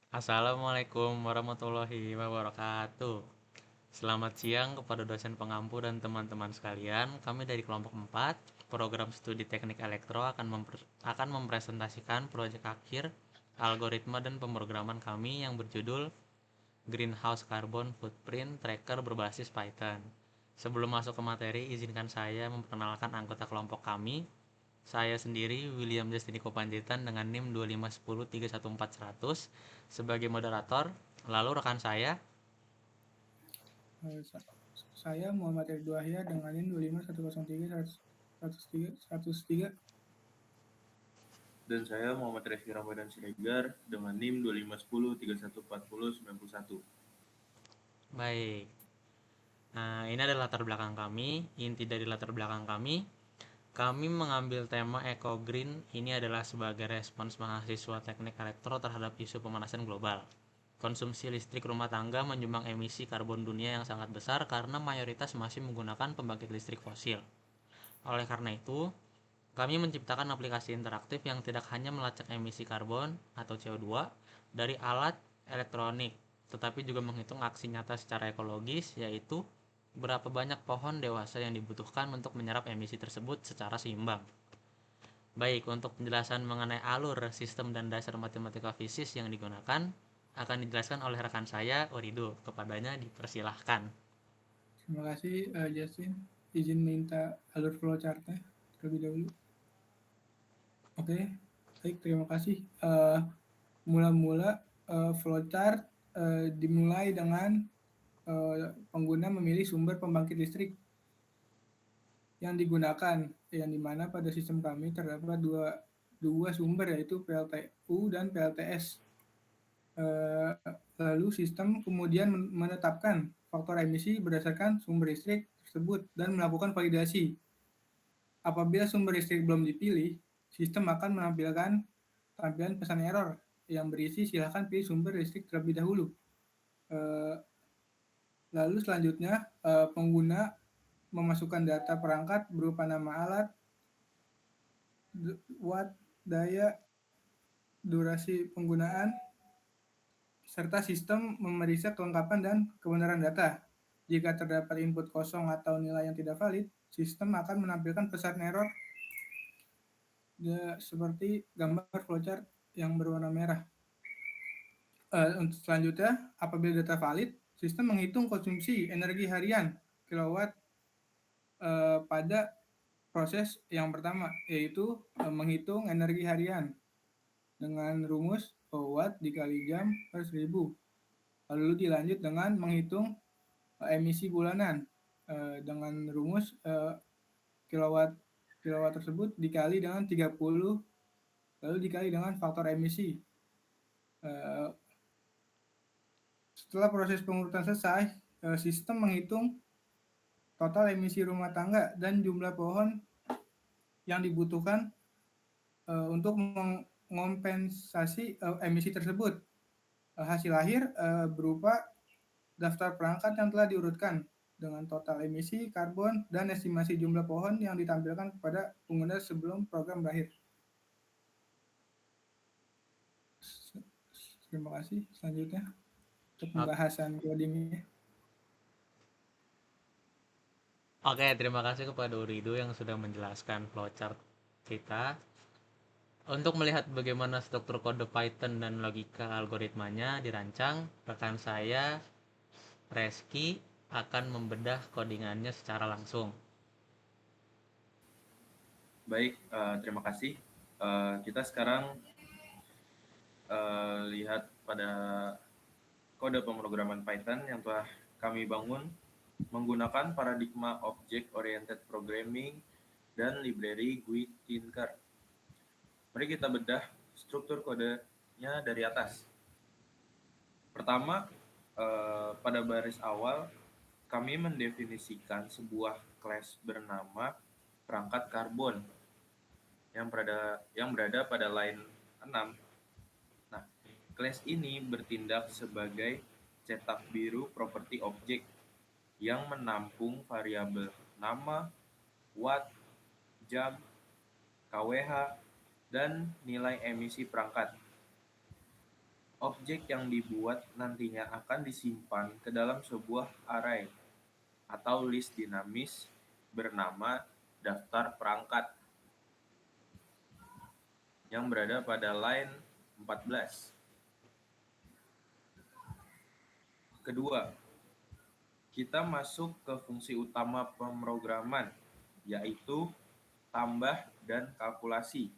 Assalamualaikum warahmatullahi wabarakatuh. Selamat siang kepada dosen pengampu dan teman-teman sekalian. Kami dari kelompok 4, program studi teknik elektro akan mempresentasikan proyek akhir algoritma dan pemrograman kami yang berjudul Greenhouse Carbon Footprint Tracker berbasis Python. Sebelum masuk ke materi, izinkan saya memperkenalkan anggota kelompok kami. Saya sendiri, William Justiniko Panjaitan dengan NIM 251031400 sebagai moderator. Lalu rekan saya, Eh, Saya Muhammad Ridho Wahya dengan NIM 25103 Dan saya Muhammad Reski Ramadan Siregar dengan NIM 2510 3140 91. baik. Nah, ini adalah latar belakang kami. Inti dari latar belakang kami mengambil tema Eco Green ini adalah sebagai respons mahasiswa teknik elektro terhadap isu pemanasan global. Konsumsi listrik rumah tangga menyumbang emisi karbon dunia yang sangat besar karena mayoritas masih menggunakan pembangkit listrik fosil. Oleh karena itu, kami menciptakan aplikasi interaktif yang tidak hanya melacak emisi karbon atau CO2 dari alat elektronik, tetapi juga menghitung aksi nyata secara ekologis, yaitu berapa banyak pohon dewasa yang dibutuhkan untuk menyerap emisi tersebut secara seimbang. Baik, untuk penjelasan mengenai alur, sistem, dan dasar matematika fisis yang digunakan akan dijelaskan oleh rekan saya, Orido. Kepadanya dipersilahkan. Terima kasih Justin. Izin minta alur flowchart-nya terlebih dahulu. Oke, baik, terima kasih. Mula-mula flowchart dimulai dengan pengguna memilih sumber pembangkit listrik yang digunakan, yang dimana pada sistem kami terdapat dua sumber, yaitu PLTU dan PLTS. Lalu sistem kemudian menetapkan faktor emisi berdasarkan sumber listrik tersebut dan melakukan validasi. Apabila sumber listrik belum dipilih, sistem akan menampilkan tampilan pesan error yang berisi silakan pilih sumber listrik terlebih dahulu. Lalu selanjutnya pengguna memasukkan data perangkat berupa nama alat, watt, daya, durasi penggunaan, serta sistem memeriksa kelengkapan dan kebenaran data. Jika terdapat input kosong atau nilai yang tidak valid, sistem akan menampilkan pesan error seperti gambar flowchart yang berwarna merah. Untuk selanjutnya, apabila data valid, sistem menghitung konsumsi energi harian kilowatt pada proses yang pertama, yaitu menghitung energi harian dengan rumus watt dikali jam per 1000. Lalu dilanjut dengan menghitung emisi bulanan dengan rumus kilowatt kilowatt tersebut dikali dengan 30 lalu dikali dengan faktor emisi. Setelah proses pengurutan selesai, sistem menghitung total emisi rumah tangga dan jumlah pohon yang dibutuhkan untuk mengompensasi emisi tersebut. Hasil akhir berupa daftar perangkat yang telah diurutkan dengan total emisi karbon dan estimasi jumlah pohon yang ditampilkan kepada pengguna sebelum program berakhir. Terima kasih. Selanjutnya untuk pembahasan codingnya. Oke, terima kasih kepada Urido yang sudah menjelaskan flowchart kita. Untuk melihat bagaimana struktur kode Python dan logika algoritmanya dirancang, rekan saya, Reski, akan membedah codingannya secara langsung. Baik, terima kasih. Kita sekarang lihat pada kode pemrograman Python yang telah kami bangun menggunakan paradigma Object Oriented Programming dan library GUI Tinker. Mari kita bedah struktur kodenya dari atas. Pertama, pada baris awal, kami mendefinisikan sebuah kelas bernama perangkat karbon yang berada pada line 6. Nah, kelas ini bertindak sebagai cetak biru properti objek yang menampung variabel nama, watt, jam, KWH, dan nilai emisi perangkat. Objek yang dibuat nantinya akan disimpan ke dalam sebuah array atau list dinamis bernama daftar perangkat yang berada pada line 14. Kedua, kita masuk ke fungsi utama pemrograman, yaitu tambah dan kalkulasi.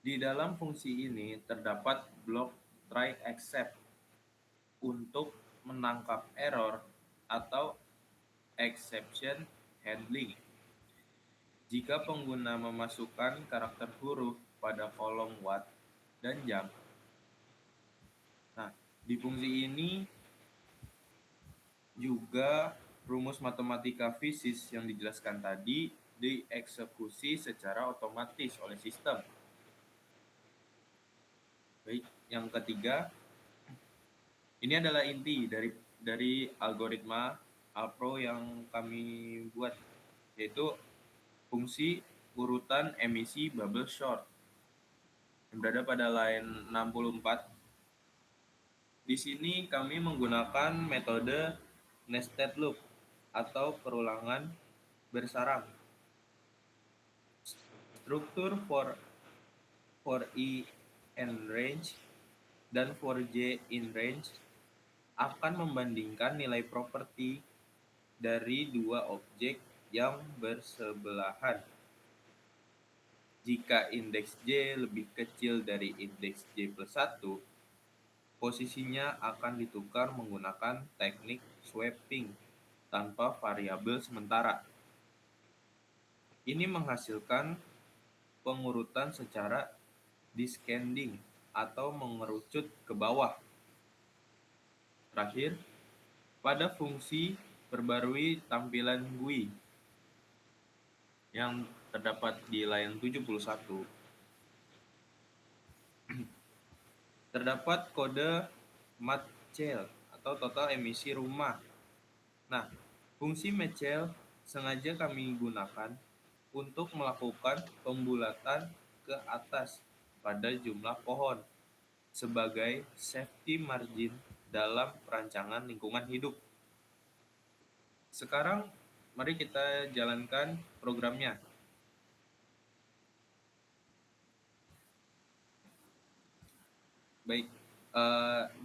Di dalam fungsi ini terdapat blok try except untuk menangkap error atau exception handling. Jika pengguna memasukkan karakter huruf pada kolom watt dan jam. Nah, di fungsi ini juga rumus matematika fisis yang dijelaskan tadi dieksekusi secara otomatis oleh sistem. Baik, yang ketiga, ini adalah inti dari algoritma Alpro yang kami buat, yaitu fungsi urutan emisi bubble sort yang berada pada line 64. Di sini kami menggunakan metode nested loop atau perulangan bersarang. Struktur for I in range dan for J in range akan membandingkan nilai properti dari dua objek yang bersebelahan. Jika indeks J lebih kecil dari indeks J plus 1, posisinya akan ditukar menggunakan teknik swapping tanpa variabel sementara. Ini menghasilkan pengurutan secara descending atau mengerucut ke bawah. Terakhir, pada fungsi perbarui tampilan GUI yang terdapat di line 71, terdapat kode matchel atau total emisi rumah. Nah, fungsi matchel sengaja kami gunakan untuk melakukan pembulatan ke atas pada jumlah pohon sebagai safety margin dalam perancangan lingkungan hidup. Sekarang mari kita jalankan programnya. Baik,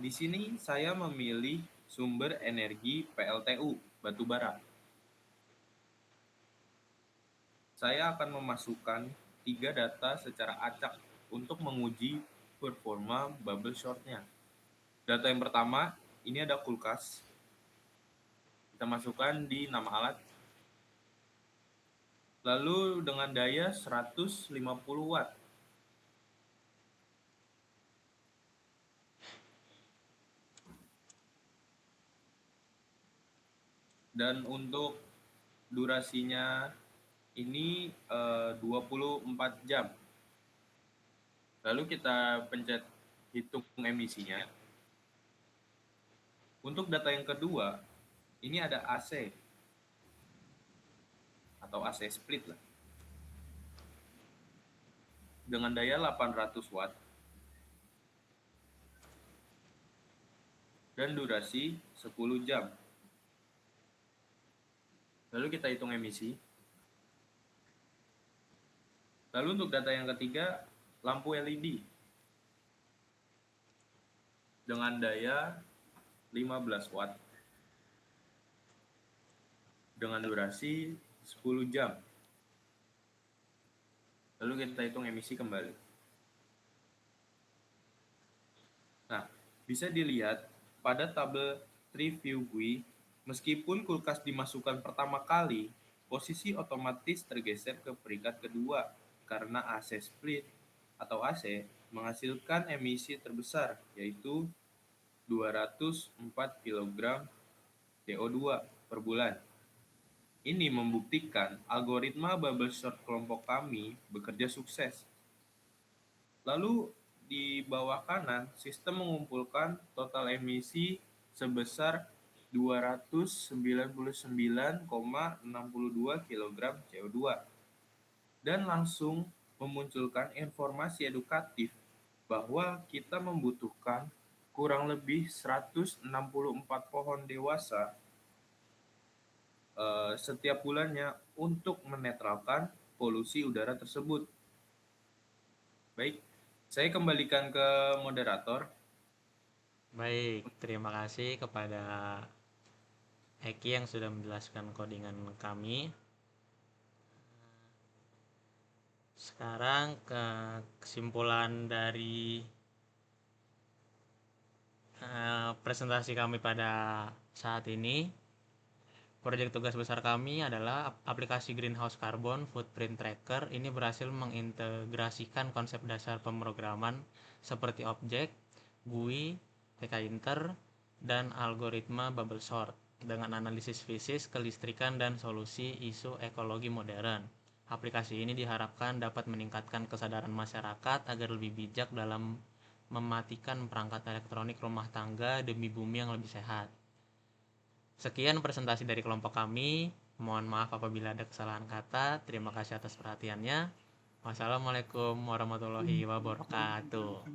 di sini saya memilih sumber energi PLTU, batu bara. Saya akan memasukkan 3 data secara acak untuk menguji performa bubble short-nya. Data yang pertama, ini ada kulkas. Kita masukkan di nama alat. Lalu dengan daya 150 watt. Dan untuk durasinya ini 24 jam. Lalu kita pencet hitung emisinya. Untuk data yang kedua, ini ada AC atau AC split lah. Dengan daya 800 watt. Dan durasi 10 jam. Lalu kita hitung emisi. Lalu untuk data yang ketiga, lampu LED dengan daya 15 watt dengan durasi 10 jam. Lalu kita hitung emisi kembali. Nah, bisa dilihat pada tabel tree view GUI, meskipun kulkas dimasukkan pertama kali, posisi otomatis tergeser ke peringkat kedua karena AC split atau AC menghasilkan emisi terbesar, yaitu 204 kg CO2 per bulan. Ini membuktikan algoritma bubble sort kelompok kami bekerja sukses. Lalu di bawah kanan, sistem mengumpulkan total emisi sebesar 299,62 kg CO2 dan langsung memunculkan informasi edukatif bahwa kita membutuhkan kurang lebih 164 pohon dewasa setiap bulannya untuk menetralkan polusi udara tersebut. Baik, saya kembalikan ke moderator. Baik, terima kasih kepada Eki yang sudah menjelaskan codingan kami. Sekarang ke kesimpulan dari presentasi kami pada saat ini. Proyek tugas besar kami adalah aplikasi Greenhouse Carbon Footprint Tracker. Ini berhasil mengintegrasikan konsep dasar pemrograman seperti objek, GUI, PK-Inter, dan algoritma bubble sort dengan analisis fisik, kelistrikan, dan solusi isu ekologi modern. Aplikasi ini diharapkan dapat meningkatkan kesadaran masyarakat agar lebih bijak dalam mematikan perangkat elektronik rumah tangga demi bumi yang lebih sehat. Sekian presentasi dari kelompok kami. Mohon maaf apabila ada kesalahan kata. Terima kasih atas perhatiannya. Wassalamualaikum warahmatullahi wabarakatuh.